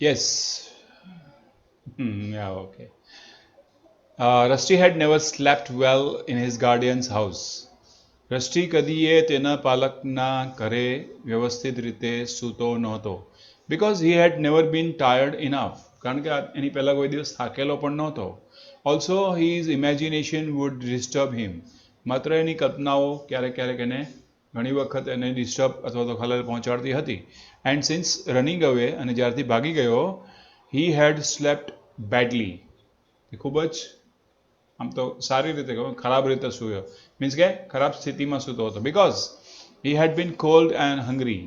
Yes. Yeah, okay. Rusty had never slept well in his guardian's house. Rusty કદીએ તેના પાલકના ઘરે વ્યવસ્થિત રીતે સૂતો નહોતો because he had never been tired enough કારણ કે એની પહેલાં કોઈ દિવસ થાકેલો પણ નહોતો also his imagination would disturb him માત્ર એની કલ્પનાઓ ક્યારેક ક્યારેક એને ઘણી વખત એને ડિસ્ટર્બ અથવા તો ખલેલ પહોંચાડતી હતી એન્ડ સિન્સ રનિંગ અવે અને જ્યારથી ભાગી ગયો હી હેડ સ્લેપ્ટ બેડલી એ ખૂબ જ આમ તો સારી રીતે કહું ખરાબ રીતે સૂયો મીન્સ કે ખરાબ સ્થિતિમાં સૂતો હતો because he had been cold and hungry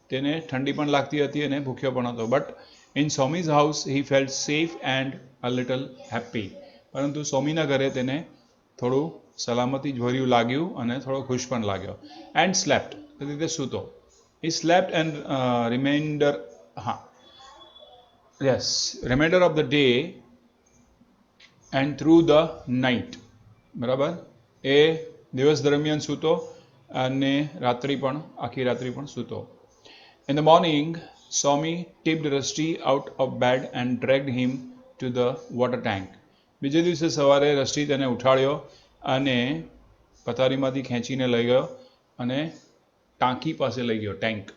તેને ઠંડી પણ લાગતી હતી અને ભૂખ્યો પણ હતો but in Somi's house he felt safe and a little happy પરંતુ સોમીના ઘરે તેને થોડું સલામતી ભર્યું લાગ્યું અને થોડો ખુશ પણ લાગ્યો એન્ડ સ્લેપ્ટ એ રીતે સૂતો હી સ્લેપ્ટ એન્ડ રિમાઇન્ડર હા yes reminder of the day and through the night બરાબર એ દિવસ દરમિયાન સૂતો અને રાત્રિ પણ આખી રાત્રિ પણ સૂતો in the morning Somi tipped Rusty out of bed and dragged him to the water tank બીજે દિવસે સવારે રસ્ટી તેને ઉઠાડ્યો અને પથારીમાંથી ખેંચીને લઈ ગયો અને ટાંકી પાસે લઈ ગયો tank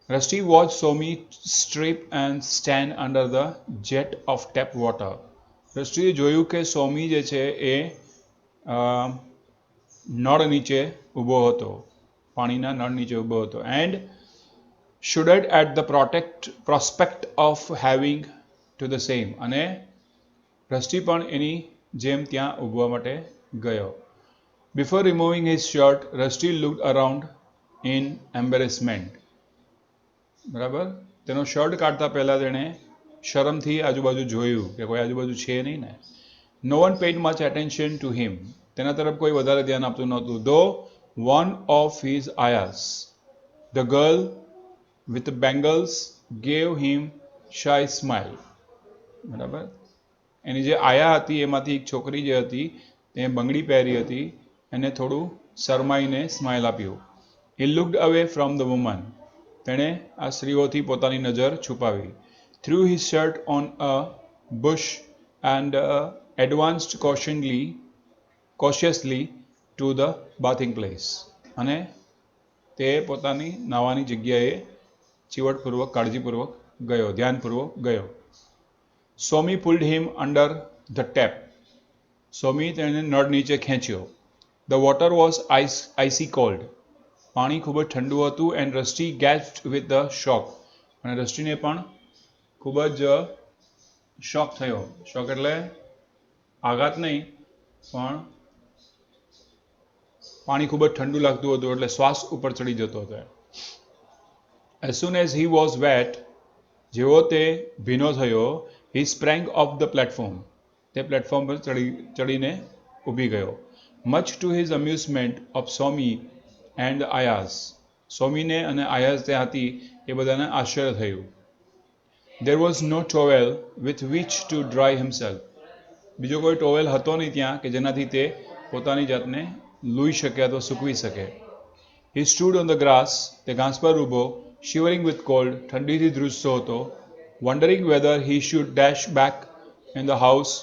Rusty watch Somi strip and stand under the jet of tap water રસ્ટીએ જોયું કે સોમી જે છે એ નળ નીચે ઊભો હતો પાણીના નળ નીચે ઊભો હતો and shuddered at the prospect of having to the same અને રસ્ટી પણ એની જેમ ત્યાં ઊભવા માટે ગયો before removing his shirt Rusty looked around in embarrassment બરાબર તેનો શર્ટ કાઢતા પહેલાં તેણે શરમથી આજુબાજુ જોયું કે કોઈ આજુબાજુ છે નહીં ને no one paid much attention to him તેના તરફ કોઈ વધારે ધ્યાન આપતું નહોતું ધો વન ઓફ હિઝ આયાસ the girl with bangles gave him shy smile બરાબર એની જે આયા હતી એમાંથી એક છોકરી જે હતી તે બંગડી પહેરી હતી એને થોડું શરમાઈને સ્માઇલ આપ્યું he looked away from the woman તેણે આ સ્ત્રીઓથી પોતાની નજર છુપાવી threw his shirt on a bush and advanced cautiously to the bathing place અને તે પોતાની નાવાની જગ્યાએ ચીવટપૂર્વક કાળજીપૂર્વક ગયો ધ્યાનપૂર્વક ગયો Somi pulled him under the tap Somi તેને નળ નીચે ખેંચ્યો the water was icy cold પાણી ખૂબ જ ઠંડુ હતું and Rusty gasped with the shock અને રસ્ટીને પણ ખૂબ જ શોક થયો શોક એટલે આઘાત નહીં પણ પાણી ખૂબ જ ઠંડુ લાગતું હતું એટલે શ્વાસ ઉપર ચડી જતો હતો as soon as he was wet જેવો તે ભીનો થયો he sprang off the platform તે પ્લેટફોર્મ પર ચડીને ઊભી ગયો much to his amusement of Somi and Ayaz સોમીને અને આયાઝ ત્યાં હતી એ બધાને આશ્ચર્ય થયું there was no towel with which to dry himself બીજો કોઈ ટોવેલ હતો નહીં ત્યાં કે જેનાથી તે પોતાની જાતને લૂઈ શકે અથવા સૂકવી શકે હી સ્ટૂડ ઓન ધ ગ્રાસ તે ઘાસ પર ઊભો શિવરિંગ વિથ કોલ્ડ ઠંડીથી ધ્રુજતો હતો wondering whether he should dash back in the house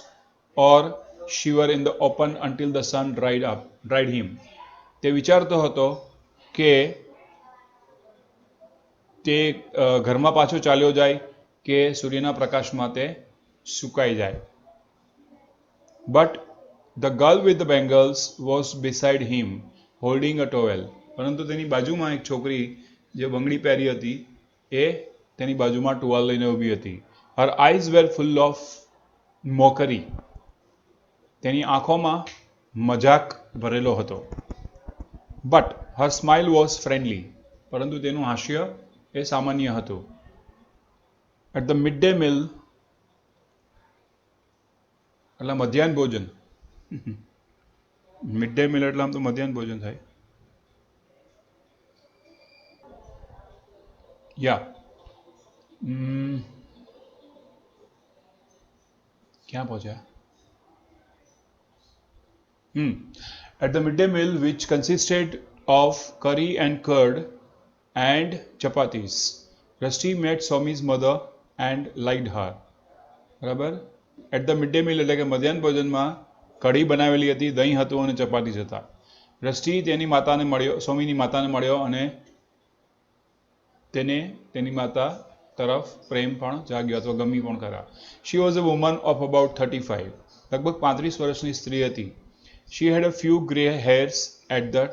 or shiver in the open until the sun dried him તે વિચારતો હતો કે તે ઘરમાં પાછો ચાલ્યો જાય કે સૂર્યના પ્રકાશમાં તે સુકાઈ જાય but the girl with the bangles was beside him holding a towel પરંતુ તેની બાજુમાં એક છોકરી જે બંગડી પહેરી હતી એ તેની બાજુમાં ટુવાલ લઈને ઊભી હતી her eyes were full of mockery તેની આંખોમાં મજાક ભરેલો હતો but her smile was friendly પરંતુ તેનું હાસ્ય એ સામાન્ય હતું at the mid day meal એટલે મધ્યાહન ભોજન મિડ ડે મિલ એટલે આમ તો મધ્યાહન ભોજન થાય યા ક્યાં પહોંચ્યા At the midday meal, which consisted of curry and curd and chapatis, Rusty met Somi's mother and liked her. બરાબર. At the mid day meal એટલે કે મધ્યાહન ભોજનમાં કઢી બનાવેલી હતી, દહીં હતું અને ચપાતી હતા. રસ્ટી તેની માતાને મળ્યો, સોમીની માતાને મળ્યો અને તેને તેની માતા તરફ પ્રેમ પણ જાગ્યો અથવા ગમી પણ ખરા. She was a woman of about 35, લગભગ 35 વર્ષની સ્ત્રી હતી. She had a few grey hairs at the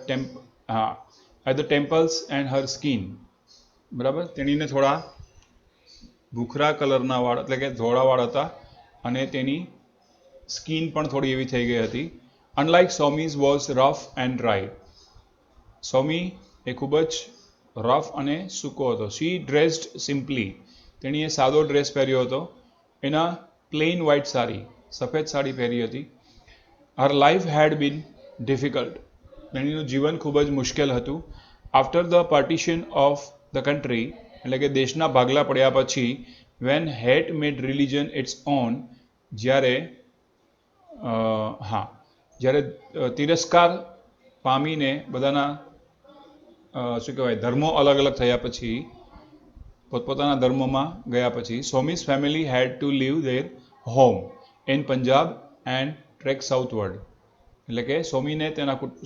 temples and her skin. બરાબર. તેણીને થોડા ભૂખરા કલરના વાળ એટલે કે ધોળા વાળ હતા અને તેની સ્કિન પણ થોડી એવી થઈ ગઈ હતી. Unlike Somi's was rough and dry. Somi એ ખૂબ જ રફ અને સૂકો હતો. She dressed simply. તેણીએ સાદો ડ્રેસ પહેર્યો હતો. એના પ્લેન વ્હાઇટ સાડી, સફેદ સાડી પહેરી હતી. હર લાઈફ હેડ બીન ડિફિકલ્ટ. તેણીનું જીવન ખૂબ જ મુશ્કેલ હતું. After the partition of the country એટલે કે દેશના ભાગલા પડ્યા પછી, when hate made religion its own, જ્યારે તિરસ્કાર પામીને બધાના શું કહેવાય ધર્મો અલગ અલગ થયા પછી, પોતપોતાના ધર્મોમાં ગયા પછી, Somi's family had to leave their home in Punjab and trek southward. એટલે કે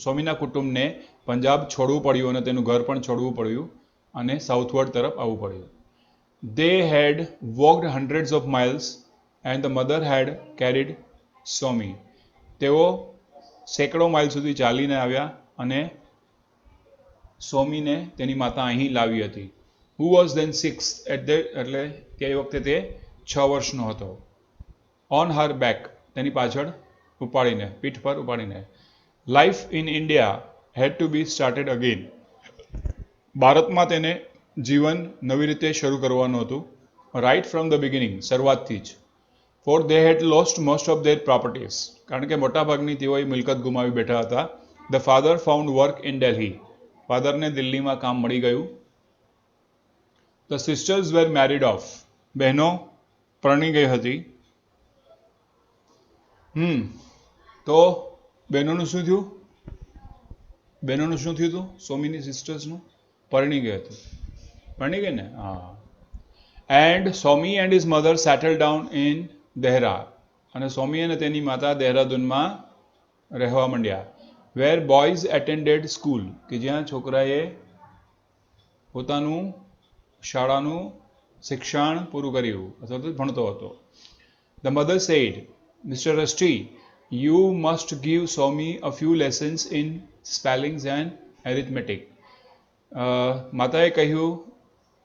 સોમીના કુટુંબને પંજાબ છોડવું પડ્યું અને તેનું ઘર પણ છોડવું પડ્યું અને સાઉથવર્ડ તરફ આવવું પડ્યું. They had walked hundreds of miles and the mother had carried Somi. તેઓ સેંકડો માઇલ સુધી ચાલીને આવ્યા અને સોમીને તેની માતા અહીં લાવી હતી. Who was then 6 એટલે તે વખતે તે 6 વર્ષનો હતો. On her back તેની પાછળ ઉપાડીને, પીઠ પર ઉપાડીને. Life in India had to be started again. ભારતમાં તેને જીવન નવી રીતે શરૂ કરવાનું હતું. રાઇટ ફ્રોમ ધ બિગિનિંગ, શરૂઆતથી જ. For they had lost most of their properties. કારણ કે મોટાભાગની તેઓએ મિલકત ગુમાવી બેઠા હતા. The father found work in Delhi. ફાધરને દિલ્હીમાં કામ મળી ગયું. The sisters were married off. બહેનો પરણી ગઈ હતી. તો બહેનોનું શું થયું? બહેનોનું શું થયું હતું? સોમીની સિસ્ટર્સનું પરણી ગઈ હતી. પરણી ગઈ ને? હા. And Somi and his mother settle down in Dehra. અને સોમી અને તેની માતા દહેરાદૂનમાં રહેવા માંડ્યા. Where boys attended school. કે જ્યાં છોકરાએ પોતાનું શાળાનું શિક્ષણ પૂરું કર્યું અથવા તો ભણતો હતો. The mother said, mister Rusty, you must give Somi a few lessons in spellings and arithmetic. માતાએ કહ્યું,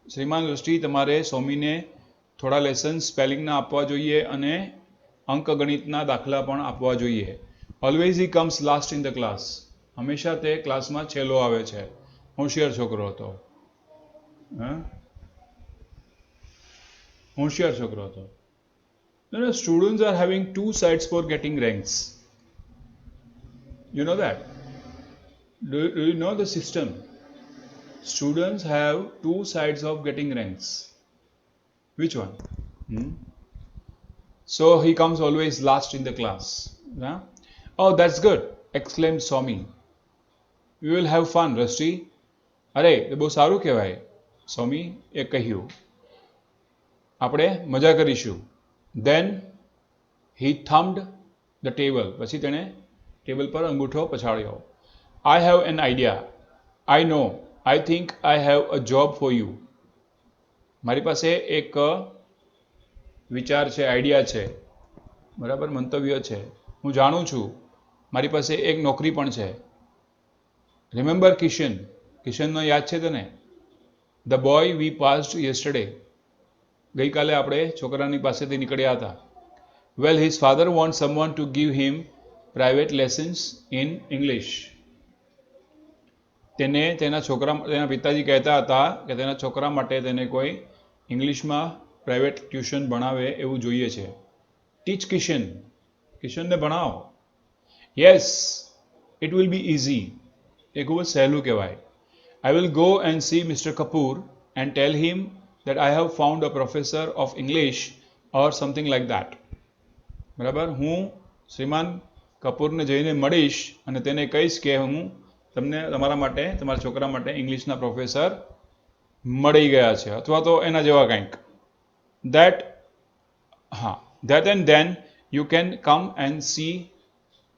શ્રીમાન રસ્ટી, તમારે સોમીને થોડા લેસન્સ સ્પેલિંગના આપવા જોઈએ અને અંકગણિતના દાખલા પણ આપવા જોઈએ. Always he comes last in the class. હંમેશા તે ક્લાસમાં છેલ્લો આવે છે. હોશિયાર છોકરો હતો. હોશિયાર છોકરો હતો. Students are having 2 sides for getting ranks. You know that? Do you know the system? Students have 2 sides of getting ranks. Which one? So he comes always last in the class. Yeah? Oh, that's good, exclaimed Somi. We will have fun, Rusty. અરે એ બહુ સારું કહેવાય, સોમી એ કહ્યું. આપણે મજા કરીશું. Then he thumbed the table. પછી તેણે ટેબલ પર અંગૂઠો પછાડ્યો. I have an idea. I know. I think I have a job for you. મારી પાસે એક વિચાર છે, આઈડિયા છે. બરાબર, મંતવ્ય છે. હું જાણું છું, મારી પાસે એક નોકરી પણ છે. રિમેમ્બર કિશન. કિશનનો યાદ છે તને? The boy we passed yesterday. ગઈકાલે આપણે છોકરાની પાસેથી નીકળ્યા હતા. Well, his father want someone to give him private lessons in English. તેના પિતાજી કહેતા હતા કે તેના છોકરા માટે તેને કોઈ ઇંગ્લિશમાં પ્રાઇવેટ ટ્યુશન ભણાવે એવું જોઈએ છે. ટીચ કિશન. કિશનને ભણાવો. Yes, it will be easy. એ ખૂબ જ સહેલું કહેવાય. I will go and see mister Kapoor and tell him that I have found a professor of English or something like that. બરાબર, હું શ્રીમાન કપૂરને જઈને મળીશ અને તેને કહીશ કે હું તમને તમારા માટે, તમારા છોકરા માટે ઇંગ્લિશના પ્રોફેસર મળી ગયા છે અથવા તો એના જેવા કંઈક. દેટ હા, that and then you can come and see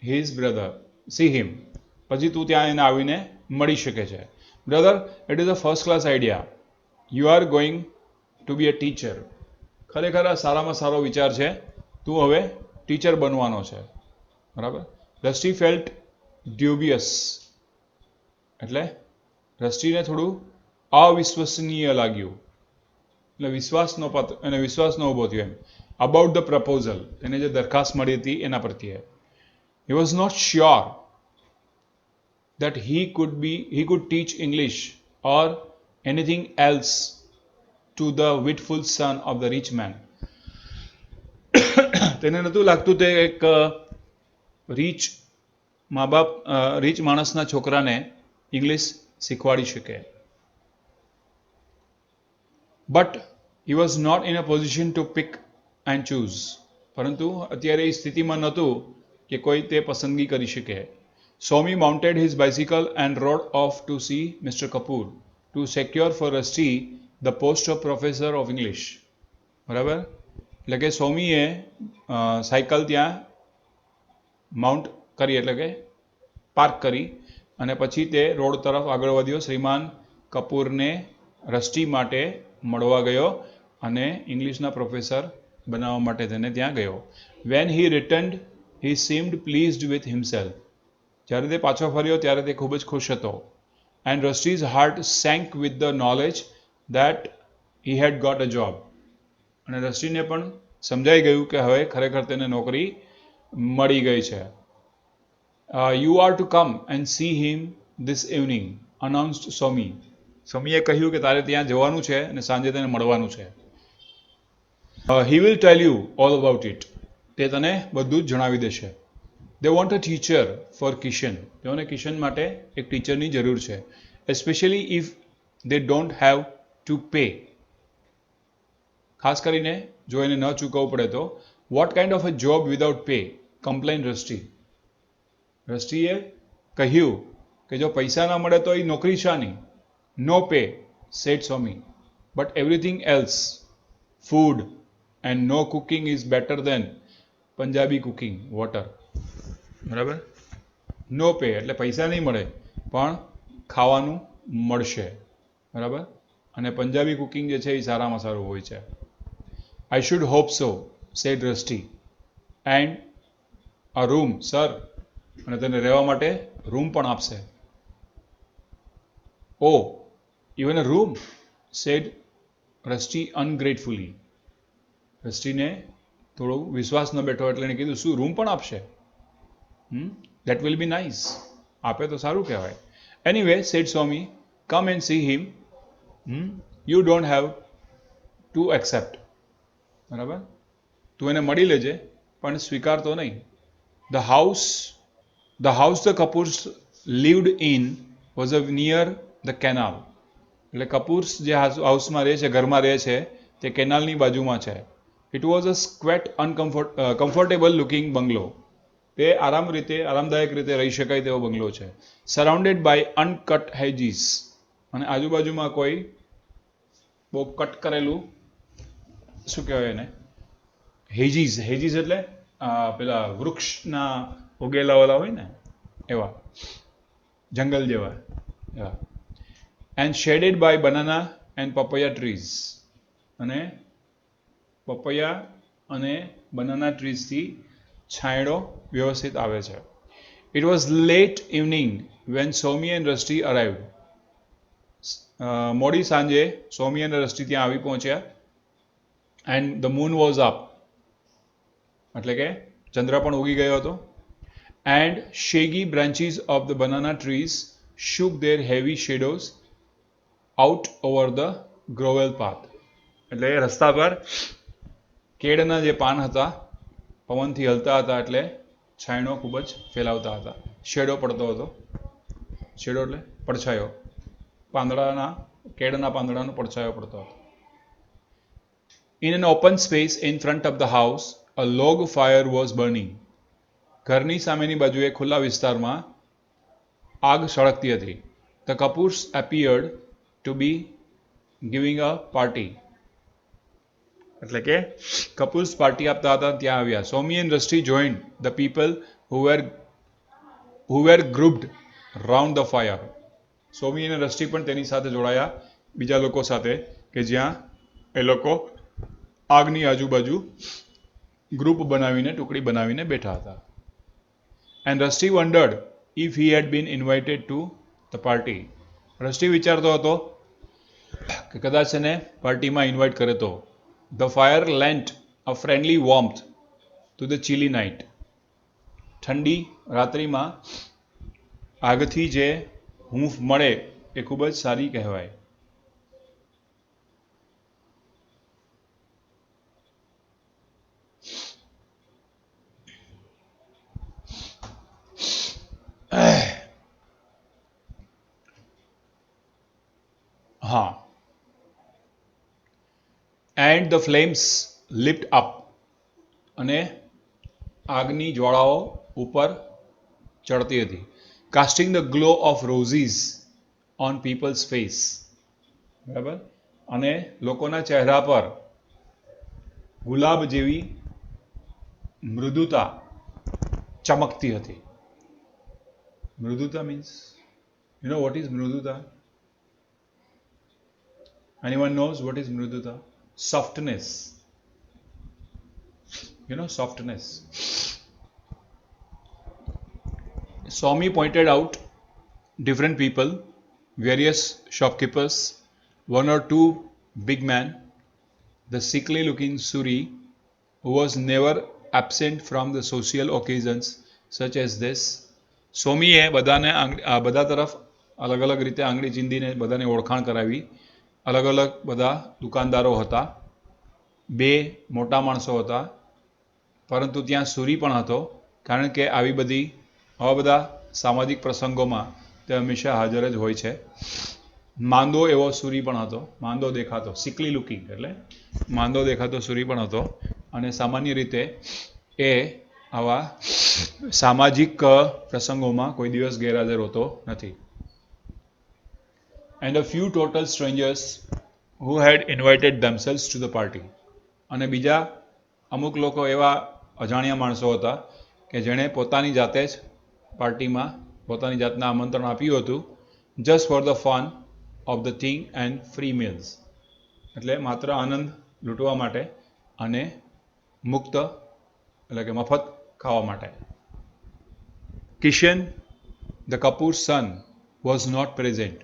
his brother, see him. પછી તું ત્યાં એને આવીને મળી શકે છે. Brother, it is a first class idea. You are going to be a teacher. ખરેખર આ સારામાં સારો વિચાર છે. તું હવે ટીચર બનવાનો છે. બરાબર. રસ્ટી ફેલ્ટ ડ્યુબિયસ, એટલે રસ્ટીને થોડું અવિશ્વસનીય લાગ્યું, એટલે વિશ્વાસ ન ઊભો થયો એમ. અબાઉટ ધ પ્રપોઝલ, એને જે દરખાસ્ત મળી હતી એના પ્રત્યે. He was not sure that he could teach English or anything else to the witful son of the rich man. તેને નહોતું લાગતું તે એક રીચ માણસના છોકરાને ઇંગ્લિશ શીખવાડી શકે. But he was not in a position to pick and choose. પરંતુ અત્યારે એ સ્થિતિમાં નહોતું કે કોઈ તે પસંદગી કરી શકે. Somi mounted his bicycle and rode off to see Mr. Kapoor to secure for Rusty the post of professor of English. બરાબર. એટલે કે સોમીએ સાયકલ ત્યાં માઉન્ટ કરી, એટલે કે પાર્ક કરી, અને પછી તે રોડ તરફ આગળ વધ્યો. શ્રીમાન કપૂરને રસ્ટી માટે મળવા ગયો અને ઇંગ્લિશના પ્રોફેસર બનાવવા માટે તેને ત્યાં ગયો. When he returned he seemed pleased with himself. જ્યારે તે પાછો ફર્યો ત્યારે તે ખૂબ જ ખુશ હતો. And Rusty's heart sank with the knowledge that he had got a job. અને રસ્ટીને પણ સમજાઈ ગયું કે હવે ખરેખર તેને નોકરી મળી ગઈ છે. You are to come and see him this evening, announced Somi. સોમીએ કહ્યું કે તારે ત્યાં જવાનું છે અને સાંજે તેને મળવાનું છે. He will tell you all about it. તે તને બધું જ જણાવી દેશે. They want a teacher for Kishan. તેઓને કિશન માટે એક ટીચરની જરૂર છે. Especially if they don't have to pay. ખાસ કરીને જો એને ન ચૂકવવું પડે તો. What kind of a job without pay? Complained Rusty. રસ્ટીએ કહ્યું કે જો પૈસા ના મળે તો એ નોકરી શાની? No pay, said Somi. But everything else, food and no cooking is better than Punjabi cooking, water. બરાબર. નો પે એટલે પૈસા નહીં મળે પણ ખાવાનું મળશે. બરાબર. અને પંજાબી કુકિંગ જે છે એ સારામાં સારું હોય છે. I should hope so, said Rusty. And a room, sir. અને તેને રહેવા માટે રૂમ પણ આપશે. Oh, even a room, said Rusty ungratefully. રસ્ટીને થોડો વિશ્વાસ ન બેઠો એટલે એને કીધું શું રૂમ પણ આપશે? That will be nice. આપે તો સારું કહેવાય. Anyway, said Swami, come and see him. You don't have to accept. બરાબર. તું એને મળી લેજે પણ સ્વીકારતો નહીં. The house the Kapoors lived in was near the canal. એટલે કપૂર્સ જે હાઉસમાં રહે છે, ઘરમાં રહે છે, તે કેનાલની બાજુમાં છે. It was a squat, comfortable looking bungalow. તે આરામદાયક રીતે રહી શકાય તેવો બંગલો છે. Surrounded by uncut hedges. અને આજુબાજુમાં કોઈ બહુ કટ કરેલું, શું કહેવાય એને, હેજીસ એટલે પેલા વૃક્ષના ઉગેલા ઓલા હોય ને એવા, જંગલ જેવા એવા. And shaded by banana and papaya trees. અને પપૈયા અને બનાના ટ્રીઝથી છાંયડો વ્યવસ્થિત આવે છે. It was late evening when Somi and Rusty arrived. મોડી સાંજે સોમી અને રસ્ટી ત્યાં આવી પહોંચ્યા. And the moon was up, એટલે કે ચંદ્ર પણ ઉગી ગયો હતો. And shaggy branches of the banana trees shook their heavy shadows out over the gravel path. એટલે રસ્તા પર કેળના જે પાન હતા પવનથી હલતા હતા એટલે છાંયડો ખૂબ જ ફેલાવતા હતા. શેડો પડતો હતો. શેડો એટલે પડછાયો. કેળના પાંદડાનો પડછાયો પડતો હતો. In an open space in front of the house, a log fire was burning. ઘરની સામેની બાજુએ ખુલ્લા વિસ્તારમાં આગ સળગતી હતી. The Kapoors appeared to be giving a party, એટલે કે કપૂર્સ પાર્ટી આપતા હતા ત્યાં આવ્યા. Somi and Rusty joined the people who were grouped round the fire. Somi અને રસ્ટી પણ તેની સાથે જોડાયા બીજા લોકો સાથે કે જ્યાં એ લોકો આગની આજુબાજુ ગ્રુપ બનાવીને ટુકડી બનાવીને બેઠા હતા. And Rusty wondered if he had been invited to the party. Rusty વિચારતો હતો કે કદાચ એને પાર્ટીમાં ઇન્વાઇટ કરે તો. The fire lent a friendly warmth to the chilly night. ઠંડી રાત્રિમાં આગથી જે હૂંફ મળે એ ખૂબ જ સારી કહેવાય. હા. And the flames lift up. અને આગની જ્વાળાઓ ઉપર ચડતી હતી. Casting the glow of roses on people's face. બરાબર. અને લોકોના ચહેરા પર ગુલાબ જેવી મૃદુતા ચમકતી હતી. મૃદુતા means you know what is મૃદુતા? Anyone knows what is mrudata? Softness. You know, softness. Swami pointed out different people, various shopkeepers, one or two big men, the sickly looking Suri, who was never absent from the social occasions such as this. સ્વામીએ બધા તરફ અલગ અલગ રીતે આંગળી ચીંધીને બધાને ઓળખાણ કરાવી. અલગ અલગ બધા દુકાનદારો હતા, બે મોટા માણસો હતા, પરંતુ ત્યાં સૂરી પણ હતો, કારણ કે આવા બધા સામાજિક પ્રસંગોમાં તે હંમેશા હાજર જ હોય છે. માંદો એવો સૂરી પણ હતો, માંદો દેખાતો, સિકલી લુકિંગ એટલે માંદો દેખાતો સૂરી પણ હતો. અને સામાન્ય રીતે એ આવા સામાજિક પ્રસંગોમાં કોઈ દિવસ ગેરહાજર હોતો નથી. And a few total strangers who had invited themselves to the party. અને બીજા અમુક લોકો એવા અજાણ્યા માણસો હતા કે જેણે પોતાની જાતે જ પાર્ટીમાં પોતાની જાતને આમંત્રણ આપ્યું હતું. Just for the fun of the thing and free meals. એટલે માત્ર આનંદ લૂંટવા માટે અને મુક્ત એટલે કે મફત ખાવા માટે. Kishan the Kapoor son was not present.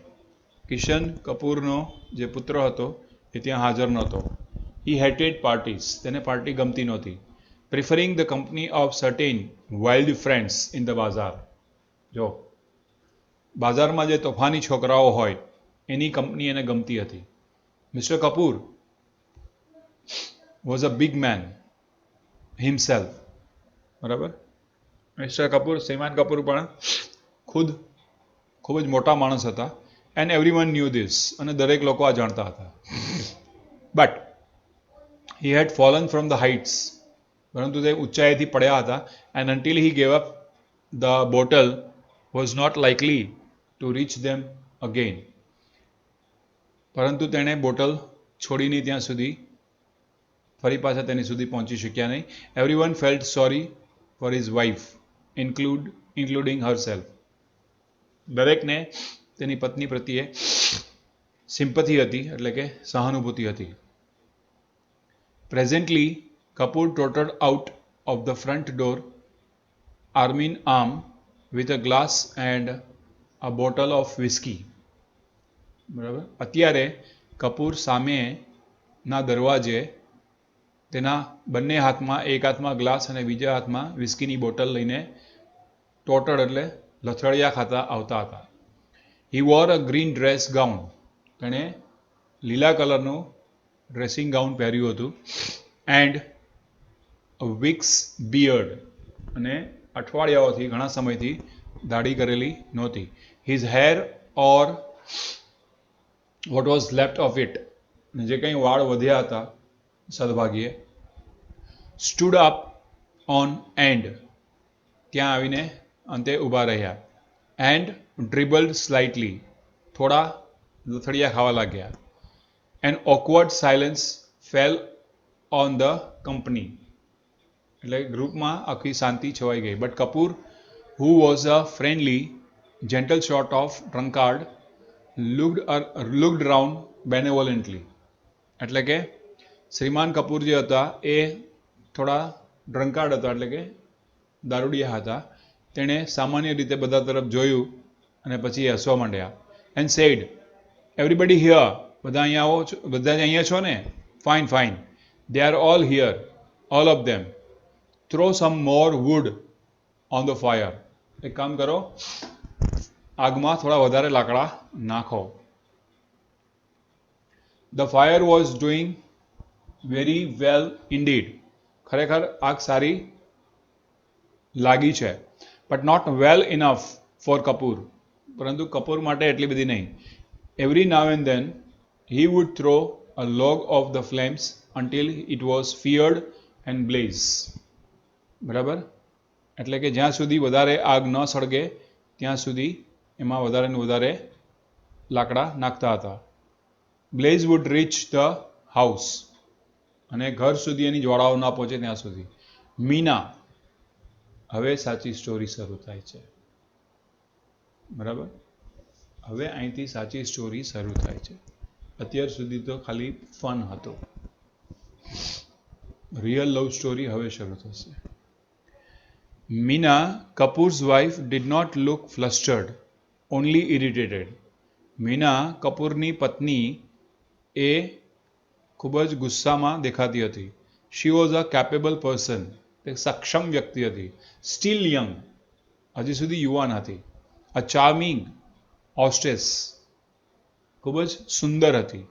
Kishan કપૂરનો જે પુત્ર હતો એ ત્યાં હાજર નહોતો. He hated parties. તેને પાર્ટી ગમતી નહોતી. Preferring the company of certain wild friends in the bazaar. જો બાજારમાં જે તોફાની છોકરાઓ હોય એની કંપની એને ગમતી હતી. Mister Kapoor was a big man himself. બરાબર. મિસ્ટર કપૂર, શ્રીમાન કપૂર પણ ખૂબ જ મોટા માણસ હતા. And everyone knew this. અને દરેક લોકો આ જાણતા હતા. But he had fallen from the heights. પરંતુ તે ઊંચાઈથી પડ્યા હતા. And until he gave up the bottle was not likely to reach them again. પરંતુ તેણે બોટલ છોડીને ત્યાં સુધી ફરી પાછા તેની સુધી પહોંચી શક્યા નહીં. Everyone felt sorry for his wife including herself. દરેકને તેની પત્ની પ્રત્યે સિમ્પથી હતી, એટલે કે સહાનુભૂતિ હતી. Presently Kapoor tottered out of the front door, arm in arm with a glass and a bottle of whisky. બરાબર. અત્યારે કપૂર સામેના દરવાજે તેના બંને હાથમાં, એક હાથમાં ગ્લાસ અને બીજા હાથમાં વિસ્કીની બોટલ લઈને ટોટર્ડ એટલે લથડિયા ખાતા આવતા હતા. He wore a green dress gown. તેણે લીલા કલરનું ડ્રેસિંગ ગાઉન પહેર્યું હતું. And a week's beard. અને અઠવાડિયાઓથી, ઘણા સમયથી દાઢી કરેલી નહોતી. His hair or what was left of it. જે કંઈ વાળ વધ્યા હતા સદભાગ્યે, સ્ટૂડ અપ ઓન એન્ડ. ત્યાં આવીને અંતે ઊભા રહ્યા. And dribbled slightly. થોડા લથડિયા ખાવા લાગ્યા. An awkward silence fell on the company. એટલે ગ્રુપમાં આખી શાંતિ છવાઈ ગઈ. But Kapoor, who was a friendly, gentle sort of drunkard, looked round benevolently. એટલે કે શ્રીમાન કપૂર જે હતા એ થોડા ડ્રંકાર્ડ હતા, એટલે કે દારૂડિયા હતા. તેણે સામાન્ય રીતે બધા તરફ જોયું અને પછી હસવા માંડ્યા. એન્ડ સેડ, એવરીબડી હિયર, બધા અહીંયા આવો છો, બધા અહીંયા છો ને? Fine fine, they are all here, all of them. Throw some more wood on the fire. એક કામ કરો, આગમાં થોડા વધારે લાકડા નાખો. The fire was doing very well indeed. ખરેખર આગ સારી લાગી છે. But not well enough for Kapoor. પરંતુ કપૂર માટે એટલી બધી નહીં. Every now and then he would throw a log of the flames until it was feared and blaze. બરાબર? એટલે કે જ્યાં સુધી વધારે આગ ન સળગે ત્યાં સુધી એમાં વધારે ને વધારે લાકડા નાખતા હતા. blaze would reach the house. અને ઘર સુધી એની જ્વાળાઓ ના પહોંચે ત્યાં સુધી. મીના, હવે સાચી સ્ટોરી શરૂ થાય છે. બરાબર? હવે અહીંથી સાચી સ્ટોરી શરૂ થાય છે. અત્યાર સુધી તો ખાલી ફન હતો. રિયલ લવ સ્ટોરી હવે શરૂ થશે. Meena, Kapoor's wife, did not look flustered, only irritated. Meena, કપૂરની પત્ની, એ ખૂબ જ ગુસ્સામાં દેખાતી હતી. She was a capable person, એક સક્ષમ વ્યક્તિ હતી. સ્ટીલ યંગ, હજી સુધી યુવાન હતી. અ ચાર્મિંગ હોસ્ટેસ, ખૂબ જ સુંદર હતી.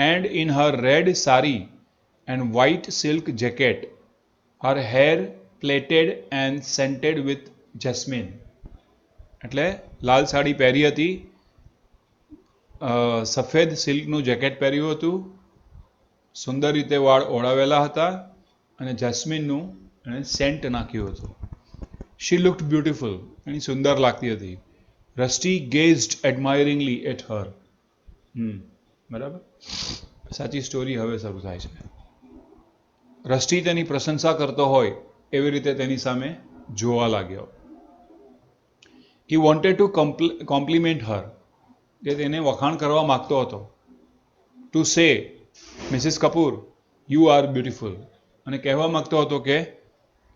And in her red sari and white silk jacket, her hair plaited and scented with jasmine. એટલે લાલ સાડી પહેરી હતી, સફેદ સિલ્કનું જેકેટ પહેર્યું હતું, સુંદર રીતે વાળ ઓળાવેલા હતા અને જેસ્મિનનું એણે સેન્ટ નાખ્યું હતું. શી લુક્ડ બ્યુટિફુલ, એની સુંદર લાગતી હતી. Rusty gazed admiringly at her. બરાબર? સાચી સ્ટોરી હવે શરૂ થાય છે. રસ્ટી તેની પ્રશંસા કરતો હોય એવી રીતે તેની સામે જોવા લાગ્યો. He wanted to compliment her, કે તેને વખાણ કરવા માગતો હતો. To say, Mrs Kapoor, you are beautiful, અને કહેવા માગતો હતો કે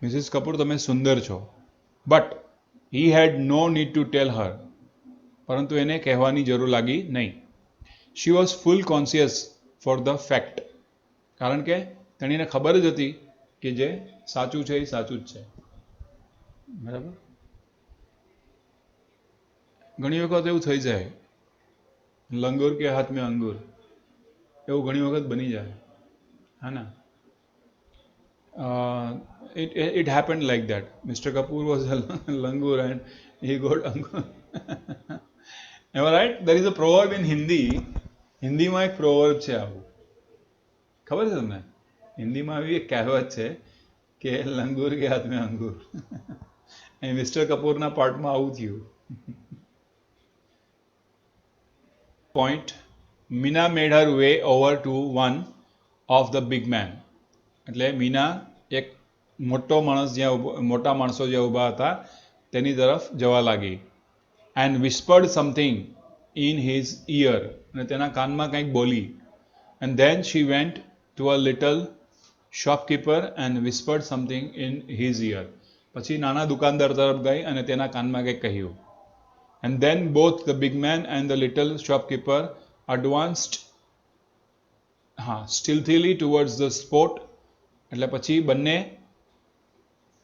મિસિસ કપૂર, તમે સુંદર છો. But he had no need to tell her, પરંતુ એને કહેવાની જરૂર લાગી નહીં. She was full conscious for the fact, કારણ કે તેણીને ખબર જ હતી કે જે સાચું છે એ સાચું જ છે. બરાબર? ઘણી વખત એવું થઈ જાય, લંગૂર કે હાથ મેં અંગૂર, એવું ઘણી વખત બની જાય. હા ના? It happened like that. Mr. Kapoor was a langur and he got angur. Am I right? There is a proverb in Hindi. હિન્દીમાં એક proverb છે આવું. ખબર છે તમને? હિન્દીમાં આવી એક કહેવત છે કે લંગૂર કે હાથ મેં અંગૂર. અને મિસ્ટર કપૂરના પાર્ટમાં આવું થયું. Point. Meena made her way over to one of the big men. એટલે મીના એક મોટો માણસ જ્યાં મોટા માણસો જ્યાં ઊભા હતા તેની તરફ જવા લાગી. And whispered something in his ear, અને તેના કાનમાં કંઈક બોલી. And then she went to a little shopkeeper and whispered something in his ear. પછી નાના દુકાનદાર તરફ ગઈ અને તેના કાનમાં કંઈક કહ્યું. And then both the big man and the little shopkeeper advanced stealthily towards the spot. એટલે પછી બંને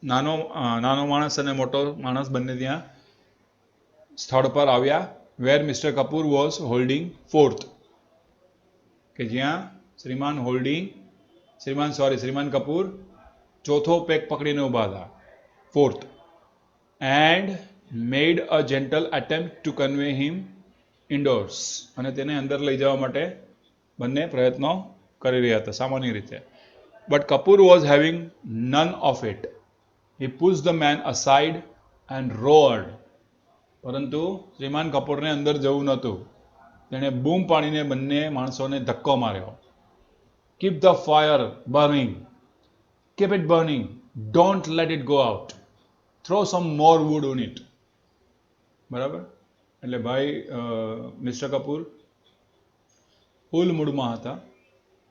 નાનો માણસ અને મોટો માણસ બંને ત્યાં સ્થળ પર આવ્યા. Where mister Kapoor was holding forth, કે જ્યાં શ્રીમાન કપૂર ચોથો પેક પકડીને ઊભા હતા, forth. And made a gentle attempt to convey him indoors, અને તેને અંદર લઈ જવા માટે બંને પ્રયત્નો કરી રહ્યા હતા સામાન્ય રીતે. But Kapoor was having none of it. He pushed the man aside and roared. પરંતુ શ્રીમાન કપૂરને અંદર જવું નહોતું. તેણે બૂમ પાડીને બંને માણસોને ધક્કો માર્યો. Keep the fire burning, keep it burning, don't let it go out, throw some more wood on it. બરાબર. એટલે ભાઈ મિસ્ટર કપૂર ફૂલ મૂડમાં હતા.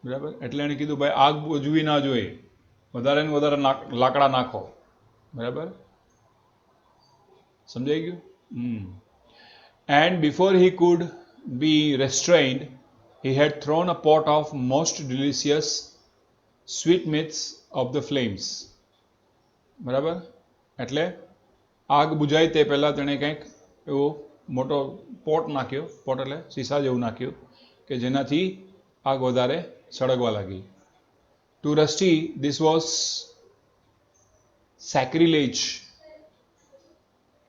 બરાબર. એટલે એણે કીધું ભાઈ આગ બુજવી ના જોઈએ, વધારે ને વધારે લાકડા નાખો. બરાબર, સમજાઈ ગયું? And before he could be restrained, he had thrown a pot of most delicious sweetmeats of the flames. બરાબર. એટલે આગ બુજાય તે પહેલાં તેણે કંઈક એવો મોટો પોટ નાખ્યો. પોટ એટલે સીસા જેવું નાખ્યું કે જેનાથી આગ વધારે સળગવા લાગી. To Rusty this was sacrilege.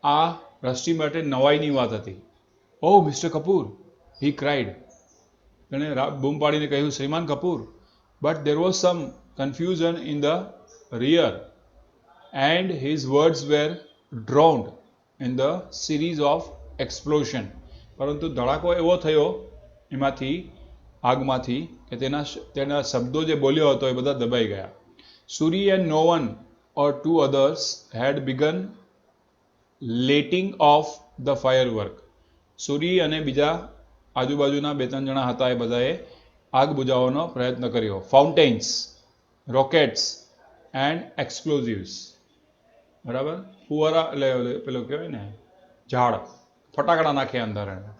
આ રસ્ટી માટે નવાઈની વાત હતી. Oh mister Kapoor, he cried. તેણે બૂમ પાડીને કહ્યું, શ્રીમાન Kapoor. But there was some confusion in the rear and his words were drowned in the series of explosion. પરંતુ ધડાકો એવો થયો એમાંથી, આગમાંથી, કે તેના શબ્દો જે બોલ્યો હતો એ બધા દબાઈ ગયા. Suri and no one or two others had begun letting off the firework. Suri અને બીજા આજુબાજુના 2-3 જણા હતા એ બધાએ આગ બુજાવવાનો પ્રયત્ન કર્યો. Fountains, rockets and explosives. બરાબર. ફુવારા એટલે પેલું કહેવાય ને ઝાડ, ફટાકડા નાખ્યા અંદર એને.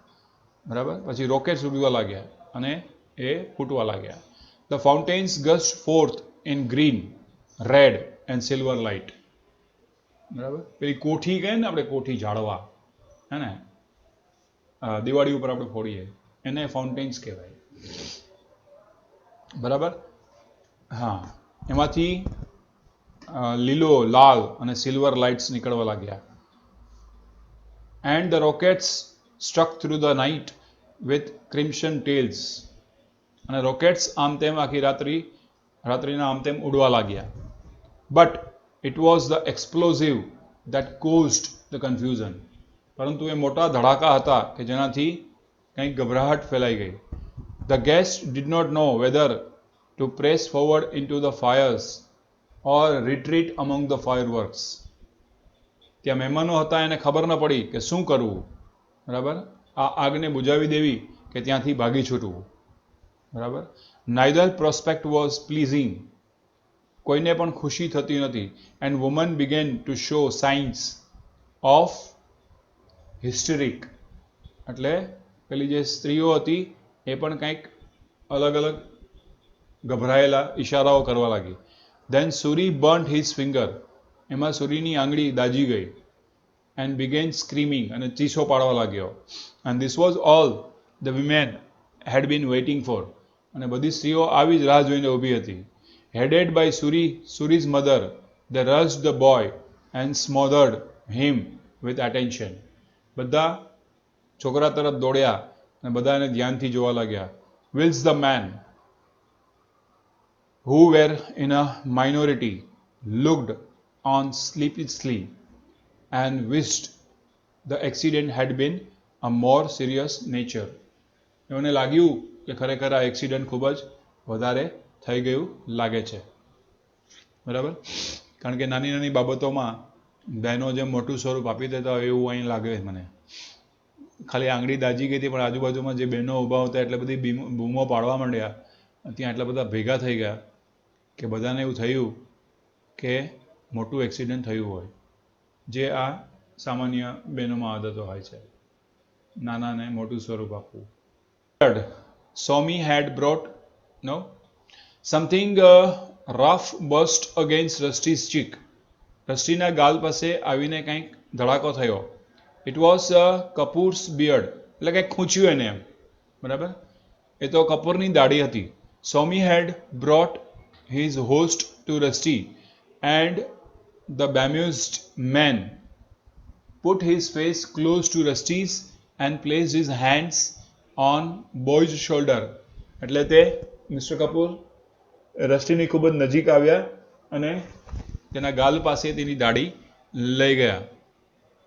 બરાબર. પછી રોકેટ્સ ઉડવા લાગ્યા અને એ ફૂટવા લાગ્યા. The fountains gust fourth in green, red and silver light. બરાબર. પેલી કોઠી કહે ને આપણે, કોઠી ઝાડવા, હે ને, દિવાળી ઉપર આપણે ફોડીએ, એને ફાઉન્ટેન્સ કહેવાય. બરાબર. હા, એમાંથી લીલો, લાલ અને સિલ્વર લાઇટ્સ નીકળવા લાગ્યા. And the rockets struck through the night with crimson tails. અને રોકેટ્સ આમ તેમ આખી રાત્રિના આમ તેમ ઉડવા લાગ્યા. But it was the explosive that caused the confusion. પરંતુ એ મોટા ધડાકા હતા કે જેનાથી કંઈક ગભરાહટ ફેલાઈ ગઈ. The guest did not know whether to press forward in to the fires or retreat among the fireworks. ત્યાં મહેમાનો હતા, એને ખબર ન પડી કે શું કરવું. બરાબર. આ આગને બુજાવી દેવી કે ત્યાંથી ભાગી છૂટવું. બરાબર. Neither prospect was pleasing. કોઈને પણ ખુશી થતી નથી. And woman began to show signs of hysteric. એટલે પેલી જે સ્ત્રીઓ હતી એ પણ કંઈક અલગ અલગ ગભરાયેલા ઈશારાઓ કરવા લાગી. Then Suri burnt his finger. એમાં સુરીની આંગળી દાજી ગઈ. And began screaming. અને ચીસો પાડવા લાગ્યો. And this was all the women had been waiting for. અને બધી સ્ત્રીઓ આવી જ રાહ જોઈને ઊભી હતી. Headed by Suri's mother, they rushed the boy and smothered him with attention. બધા છોકરા તરફ દોડ્યા અને બધા એને ધ્યાનથી જોવા લાગ્યા. whilst the man who were in a minority looked on sleeplessly and wished the accident had been a more serious nature. એમને લાગ્યું કે ખરેખર આ એક્સિડન્ટ ખૂબ જ વધારે થઈ ગયું લાગે છે. બરાબર. કારણ કે નાની નાની બાબતોમાં બહેનો જેમ મોટું સ્વરૂપ આપી દેતા હોય એવું અહીં લાગે મને. ખાલી આંગળી દાજી ગઈ હતી પણ આજુબાજુમાં જે બહેનો ઊભા હતા એટલે બધી બૂમો પાડવા માંડ્યા. ત્યાં એટલા બધા ભેગા થઈ ગયા કે બધાને એવું થયું કે મોટું એક્સિડન્ટ થયું હોય, જે આ સામાન્ય બહેનોમાં આદતો હોય છે, નાનાને મોટું સ્વરૂપ આપવું. Somi had brought something rough burst against Rusty's cheek. રસ્ટીના ગાલ પાસે આવીને કંઈક ધડાકો થયો. It was Kapoor's beard. એટલે કંઈક ખૂંચ્યું એને એમ. બરાબર. એ તો કપૂરની દાઢી હતી. Somi had brought his host to Rusty and the bemused man put his face close to Rusty's and placed his hands on boy's shoulder. એટલે તે મિસ્ટર કપૂર રસ્ટીની ખૂબ જ નજીક આવ્યા અને તેના ગાલ પાસે તેની દાઢી લઈ ગયા.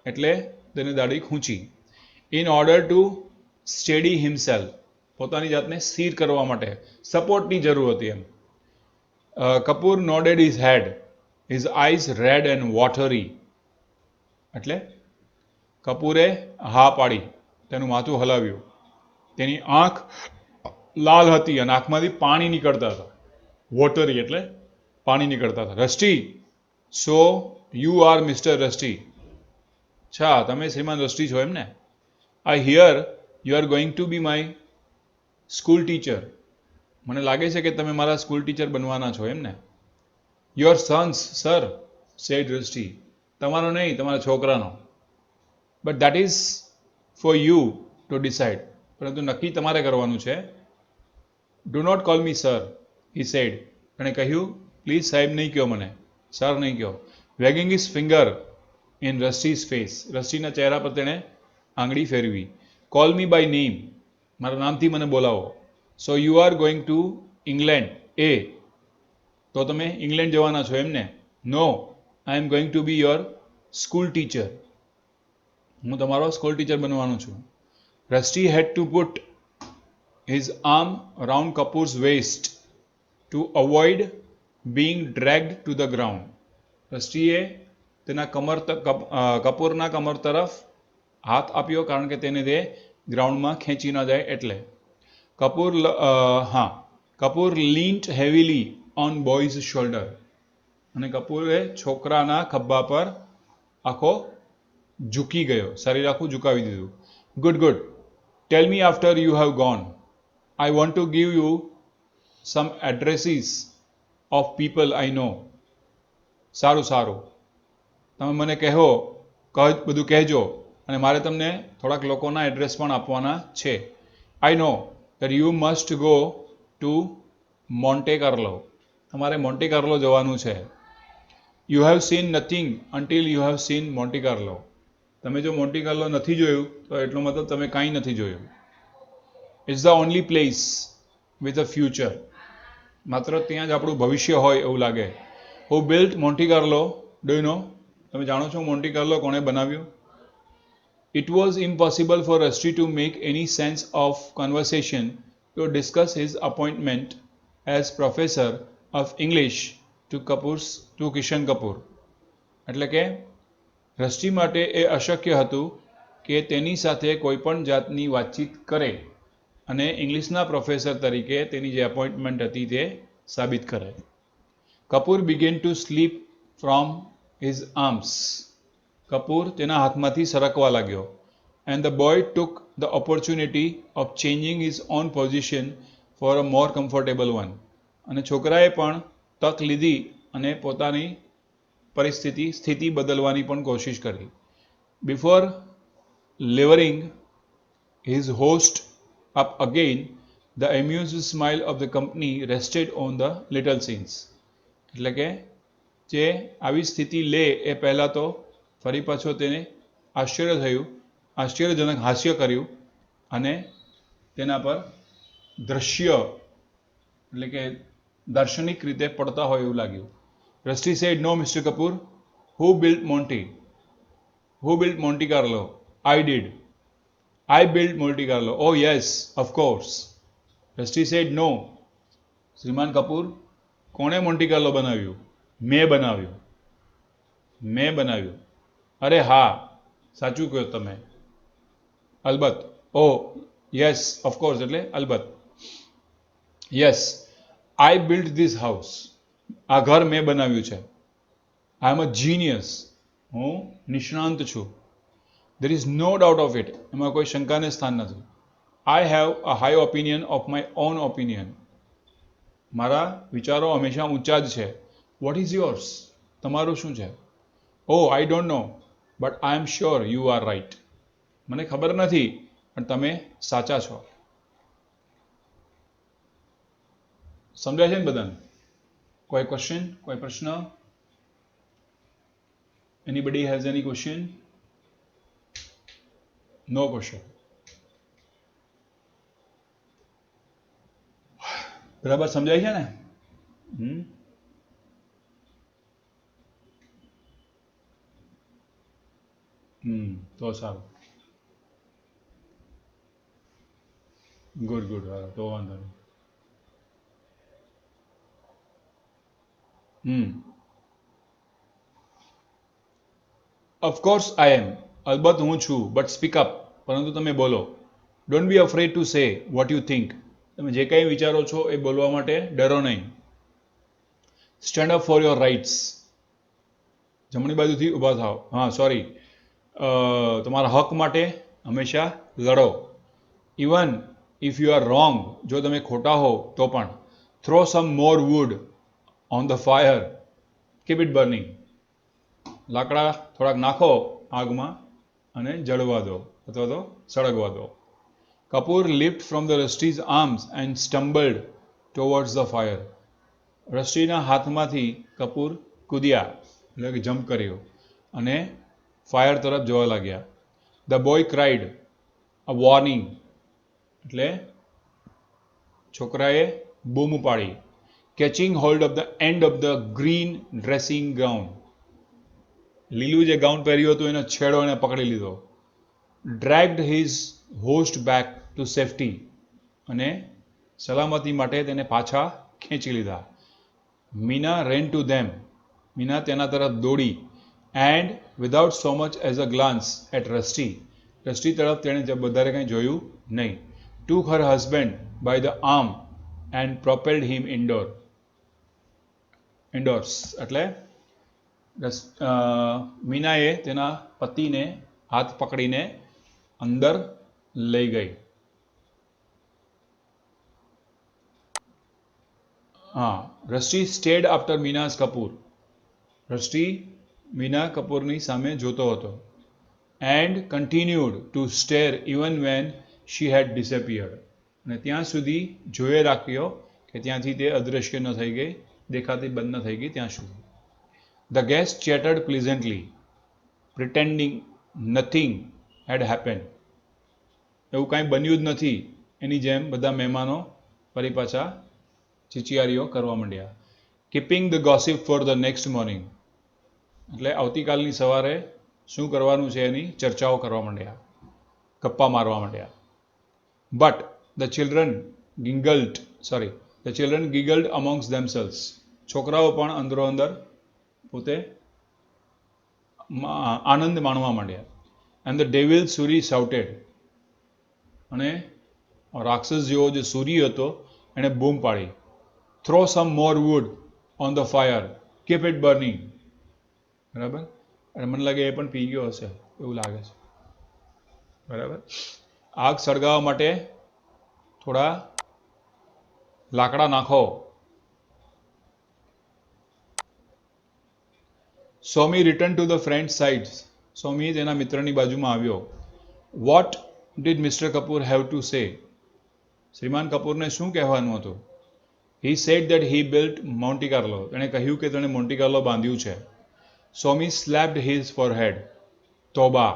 એટલે તેની દાઢી ખૂંચી. In order to steady himself, પોતાની જાતને સ્થિર કરવા માટે સપોર્ટની જરૂર હતી એમ. Kapoor nodded his head, his eyes red and watery. એટલે કપૂરે હા પાડી, તેનું માથું હલાવ્યું, તેની આંખ લાલ હતી અને આંખમાંથી પાણી નીકળતા હતા. વોટરી એટલે પાણી નીકળતા હતા. Rusty, so you are mister Rusty. અચ્છા, તમે શ્રીમાન રસ્ટી છો એમ ને. I hear you are going to be my school teacher. મને લાગે છે કે તમે મારા સ્કૂલ ટીચર બનવાના છો એમ ને. Your sons sir, said Rusty. તમારો નહીં, તમારા છોકરાનો. But that is for you to decide. પરંતુ નક્કી તમારે કરવાનું છે. Do not call me sir, he said. એણે કહ્યું, પ્લીઝ સાહેબ નહીં કહો મને, સર નહીં કહો. વેગિંગ ઇઝ ફિંગર ઇન રસ્ટીઝ ફેસ. રસ્ટીના ચહેરા પર તેણે આંગળી ફેરવી. કોલ મી બાય નેમ, મારા નામથી મને બોલાવો. So you are going to England. એ, તો તમે ઇંગ્લેન્ડ જવાના છો એમને. No, I am going to be your school teacher. હું તમારો સ્કૂલ ટીચર બનવાનો છું. Rusty had to put his arm around Kapoor's waist to avoid being dragged to the ground. રસ્ટીએ તેના કપૂરના કમર તરફ હાથ આપ્યો, કારણ કે તેને તે ગ્રાઉન્ડમાં ખેંચી ન જાય એટલે. કપૂર લીન્ટ હેવીલી ઓન બોયઝ શોલ્ડર. અને કપૂરે છોકરાના ખભા પર આખો ઝૂકી ગયો, શરીર આખું ઝુકાવી દીધું. Good good, tell me after you have gone. I want to give you some addresses of people I know. સારું સારું, તમે મને કહો, બધું કહેજો, અને મારે તમને થોડાક લોકોના એડ્રેસ પણ આપવાના છે. I know that you must go to Monte Carlo. તમારે મોન્ટે કાર્લો જવાનું છે. You have seen nothing until you have seen Monte Carlo. તમે જો મોન્ટી કાર્લો નથી જોયું તો એટલો મતલબ તમે કાંઈ નથી જોયું. It's the only place with a future. માત્ર ત્યાં જ આપણું ભવિષ્ય હોય એવું લાગે. Who built Monte Carlo, do you know? તમે જાણો છો મોન્ટી કાર્લો કોણે બનાવ્યું? It was impossible for Rusty to make any sense of conversation to discuss his appointment as professor of English to Kishan કપૂર. એટલે કે રસ્ટી માટે એ અશક્ય હતું કે તેની સાથે કોઈ પણ જાતની વાતચીત કરે અને ઇંગ્લિશના પ્રોફેસર તરીકે તેની જે એપોઇન્ટમેન્ટ હતી તે સાબિત કરે. Kapoor began to slip from his arms. Kapoor તેના હાથમાંથી સરકવા લાગ્યો. And the boy took the opportunity of changing his own position for a more comfortable one. અને છોકરાએ પણ તક લીધી અને પોતાની સ્થિતિ બદલવાની પણ કોશિશ કરી. Before levering his host up again, the amused smile of the company rested on the little scenes. એટલે કે જે આવી સ્થિતિ લે એ પહેલાં તો ફરી પાછો તેને આશ્ચર્યજનક હાસ્ય કર્યું અને તેના પર દ્રશ્ય એટલે કે દાર્શનિક રીતે પડતા હોય એવું લાગ્યું. Rusty said, no mister Kapoor. Who built Monte Carlo? I did. I built Monte Carlo. Oh yes, of course. Rusty said, no. શ્રીમાન કપૂર, કોણે મોન્ટી કાર્લો બનાવ્યું? મેં બનાવ્યું. અરે હા, સાચું કહો તમે. અલબત્ત. ઓ યસ, ઓફકોર્સ એટલે અલબત્ત. Yes, I built this house. આ ઘર મેં બનાવ્યું છે. I am a genius. હું નિષ્ણાંત છું. There is no doubt of it. એમાં કોઈ શંકાને સ્થાન નથી. I have a high opinion of my own opinion. મારા વિચારો હંમેશા ઊંચા જ છે. What is yours? તમારું શું છે? Oh I don't know, but I am sure you are right. મને ખબર નથી, પણ તમે સાચા છો. સમજાય છે ને બધાને? કોઈ ક્વેશ્ચન, કોઈ પ્રશ્ન? Anybody has any question? No question. બરાબર સમજાય છે ને? તો સારું. ગુડ ગુડ, હા તો વાંધો નહીં. ઓફકોર્સ આઈ એમ, અલબત્ત હું છું, બટ સ્પીક અપ, પરંતુ તમે બોલો. Don't be afraid to say what you think, તમે જે કંઈ વિચારો છો એ બોલવા માટે ડરો નહીં. Stand up for your rights, જમણી બાજુથી ઊભા થાઓ, હા સોરી, તમારા હક માટે હંમેશા લડો. Even if you are wrong, જો તમે ખોટા હો તો પણ. Throw some more wood on the fire, keep it burning, લાકડા થોડાક નાખો આગમાં અને જળવા દો અથવા તો સળગવા દો. Kapoor lift from the Rusty's arms and stumbled towards the fire, રસ્ટીના હાથમાંથી કપૂર કૂદ્યા એટલે કે જમ્પ કર્યો અને ફાયર તરફ જવા લાગ્યા. The boy cried a warning, એટલે છોકરાએ બૂમ પાડી. Catching hold of the end of the green dressing gown, લીલું જે ગાઉન પહેર્યું હતું એનો છેડો એને પકડી લીધો. Dragged his host back to safety, અને સલામતી માટે તેને પાછા ખેંચી લીધા. Meena ran to them, Meena તેના તરફ દોડી. And without so much as a glance at Rusty, Rusty તરફ તેણે વધારે કંઈ જોયું નહીં. Took her husband by the arm and propelled him indoors, એટલે મીનાએ તેના પતિને હાથ પકડીને અંદર લઈ ગઈ. હા, Rusty stared after Meena's Kapoor, Rusty Meena કપૂરની સામે જોતો હતો. And continued to stare even when she had disappeared, અને ત્યાં સુધી જોયે રાખ્યો કે ત્યાંથી તે અદૃશ્ય ન થઈ ગઈ, દેખાતી બંધ ન થઈ ગઈ ત્યાં સુધી. The guest chattered pleasantly pretending nothing had happen, એવું કાંઈ બન્યું જ નથી એની જેમ બધા મહેમાનો ફરી પાછા ચીચિયારીઓ કરવા માંડ્યા. Keeping the gossip for the next morning, એટલે આવતીકાલની સવારે શું કરવાનું છે એની ચર્ચાઓ કરવા માંડ્યા, ગપ્પા મારવા માંડ્યા. But the children giggled amongst themselves, છોકરાઓ પણ અંદરો અંદર પોતે આનંદ માણવા માંડ્યા. And the devil Suri shouted, અને રાક્ષસ જેવો જે સૂરી હતો એણે બૂમ પાડી. Throw some more wood on the fire, keep it burning, બરાબર, અને મને લાગે એ પણ પી ગયો હશે એવું લાગે છે, બરાબર. આગ સળગાવવા માટે થોડા લાકડા નાખો. Somi return to the friend side, Somi તેના મિત્રની બાજુમાં આવ્યો. What did mister Kapoor have to say, શ્રીમાન કપૂરને શું કહેવાનું હતું. He said that he built Monte Carlo, તેણે કહ્યું કે તેણે મોન્ટી કાર્લો બાંધ્યું છે. સોમી સ્લેપ્ડ હિઝ ફોરહેડ, તોબા,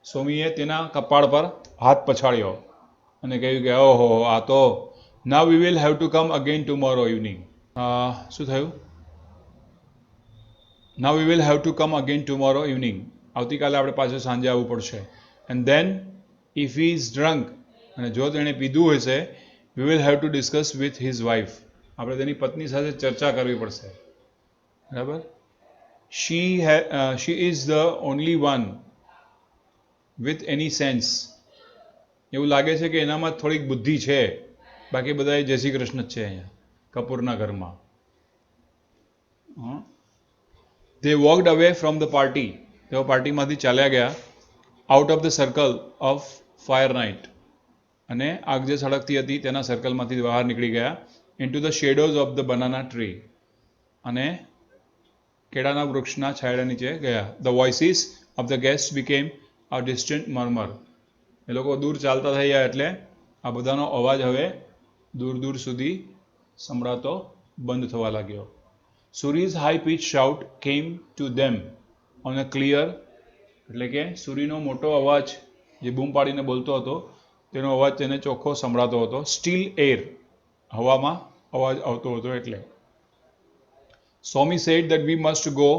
સોમીએ તેના કપાળ પર હાથ પછાડ્યો અને કહ્યું કે ઓહો આ તો, now we will have to come again tomorrow evening, શું થયું, now we will have to come again tomorrow evening, આવતીકાલે આપણે પાછું સાંજે આવવું પડશે. And then if he is drunk, અને જો તેણે પીધું હશે, we will have to discuss with his wife, આપણે તેની પત્ની સાથે ચર્ચા કરવી પડશે, બરાબર. She is the only one with any sense, એવું લાગે છે કે એનામાં થોડીક બુદ્ધિ છે, બાકી બધા જય શ્રી કૃષ્ણ જ છે અહીંયા કપૂરના ઘરમાં. They walked away from the party, તેઓ પાર્ટીમાંથી ચાલ્યા ગયા. Out of the circle of fire night, અને આગ જે સળગતી હતી તેના સર્કલમાંથી બહાર નીકળી ગયા. Into the shadows of the banana tree, અને કેળાના વૃક્ષના છાંયડા નીચે ગયા. The voices of the guest became a distant murmur, એ લોકો દૂર ચાલતા થઈ ગયા એટલે આ બધાનો અવાજ હવે દૂર દૂર સુધી સંભળાતો બંધ થવા લાગ્યો. Suri's high pitch shout came to them on a clear, એટલે કે સુરીનો મોટો અવાજ જે બૂમ પાડીને બોલતો હતો તેનો અવાજ તેને ચોખ્ખો સંભળાતો હતો. સ્ટીલ એર, હવામાં અવાજ આવતો હતો એટલે. Somi said that we must go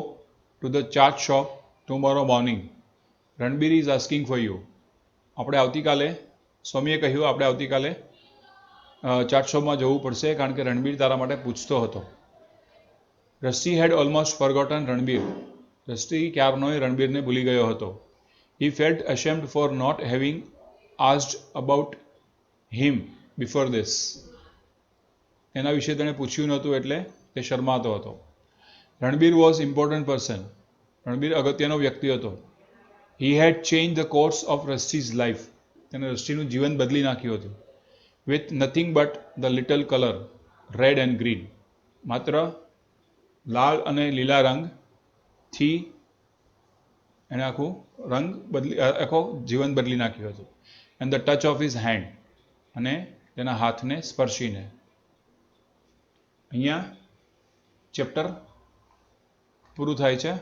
to the chaat shop tomorrow morning, Ranbir is asking for you, આપણે આવતીકાલે સ્વામીએ કહ્યું આપણે આવતીકાલે ચાટ શોમાં જવું પડશે કારણ કે રણબીર તારા માટે પૂછતો હતો. Rusty had almost forgotten Ranbir. Rusty ક્યારનોય રણબીરને ભૂલી ગયો હતો. He felt ashamed for not having asked about him before this. એના વિશે તેણે પૂછ્યું નહોતું એટલે તે શરમાતો હતો. Ranbir was important person. Ranbir અગત્યનો વ્યક્તિ હતો. He had change the course of Rusty's life. તેને રસ્ટીનું જીવન બદલી નાખ્યું હતું. With nothing but the little colour red and green. માત્ર લાલ અને લીલા રંગથી એણે આખો જીવન બદલી નાખ્યું હતું. And the touch of his hand. અને તેના હાથને સ્પર્શીને. અહીંયા ચેપ્ટર પૂરું થાય છે.